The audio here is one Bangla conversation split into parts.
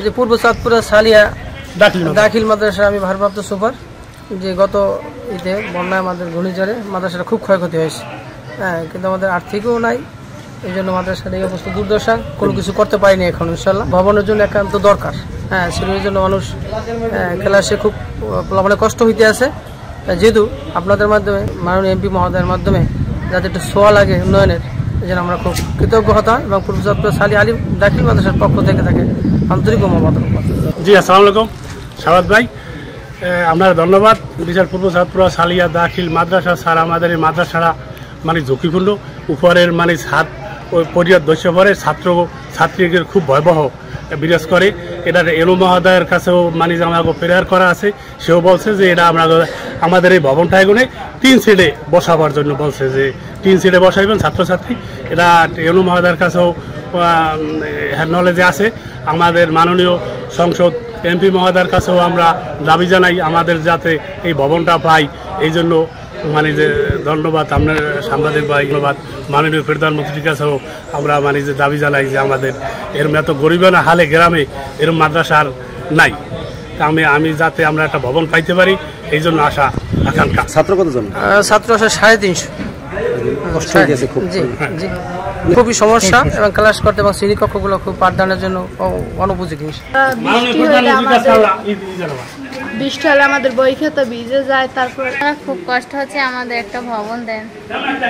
যে পূর্ব চাঁদপুরা সালিয়া দাখিল মাদ্রাসা আমি ভারপ্রাপ্ত সুপার। যে গত ঈদে বন্যায় আমাদের ঘূর্ণিঝড়ে মাদ্রাসাটা খুব ক্ষয়ক্ষতি হয়েছে। হ্যাঁ, কিন্তু আমাদের আর্থিকও নাই, এই জন্য মাদ্রাসার এই অবস্থা দুর্দশা, কোনো কিছু করতে পারিনি এখন। ইনশাল্লাহ ভবনের জন্য একান্ত দরকার। হ্যাঁ, সেটার জন্য মানুষ ক্লাসে খুব মানে কষ্ট হইতে আছে। যেহেতু আপনাদের মাধ্যমে মাননীয় এমপি মহোদয়ের মাধ্যমে যাতে একটু ছোঁয়া লাগে উন্নয়নের, এই জন্য আমরা খুব কৃতজ্ঞ হতাম এবং পূর্ব চাঁদপুর সালি আলিম দাখিল মাদ্রাসার পক্ষ থেকে তাকে আন্তরিক মোহাম্মদ। জি, আসসালামু আলাইকুম শাহাদ ভাই, আপনার ধন্যবাদ। বিশাল পূর্ব চাঁদপুরা সালিয়া দাখিল মাদ্রাসা স্যার, আমাদের এই মাদ্রাসাটা মানে ঝুঁকিপূর্ণ, উপরের মানে ছাদ ওই পরিবার দস্য পরে ছাত্রীদের খুব ভয়াবহ বিরাজ করে। এটা এলো মহোদয়ের কাছেও মানে আমাকে প্রেয়ার করা আছে, সেও বলছে যে এটা আমাদের এই ভবনটা এগুলো 3 সিটে বসাবার জন্য বলছে, যে 3 সিটে বসাইবেন ছাত্রছাত্রী। এটা এলো মহোদয়ের কাছেও নলেজে আছে। আমাদের মাননীয় সংসদ এমপি মহোদয়ের কাছেও আমরা দাবি জানাই আমাদের যাতে এই ভবনটা পাই। এই জন্য মানে যে ধন্যবাদ আপনার সাংবাদিক ভাই, ধন্যবাদ মাননীয় প্রধানমন্ত্রীর কাছেও আমরা মানে যে দাবি জানাই যে আমাদের এরম এত গরিবানা হালে গ্রামে এরম মাদ্রাসার নাই, আমি যাতে আমরা একটা ভবন পাইতে পারি, এই জন্য আশা আকাঙ্ক্ষা। ছাত্র কতজন? ছাত্র আছে 350। খুবই সমস্যা এবং ক্লাস করতে এবং শ্রেণীকক্ষগুলো খুব পাঠদানের জন্য অনুপযোগী। বৃষ্টি হলে আমাদের বই খেতে ভিজে যায়, তারপর খুব কষ্ট হচ্ছে, আমাদের একটা ভবন দেন।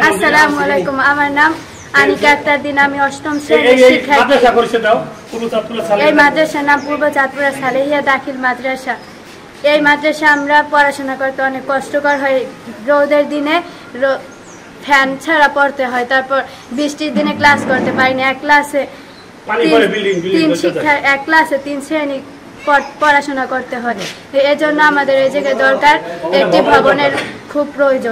আসসালামু আলাইকুম, আমার নাম আনিকা আক্তার দিন, আমি 8ম শ্রেণীর শিক্ষার্থী। এই মাদ্রাসার নাম পূর্ব চাঁদপুরা সালেহিয়া দাখিল মাদ্রাসা। এই মাদ্রাসা আমরা পড়াশোনা করতে অনেক কষ্টকর হয়, রোদের দিনে ফ্যান ছাড়া পড়তে হয়, তারপর বৃষ্টির দিনে ক্লাস করতে পারি না। এক ক্লাসে 3 শ্রেণী পড়াশোনা করতে হয়। এজন্য আমাদের এই জায়গায় দরকার একটি ভবনের খুব প্রয়োজন।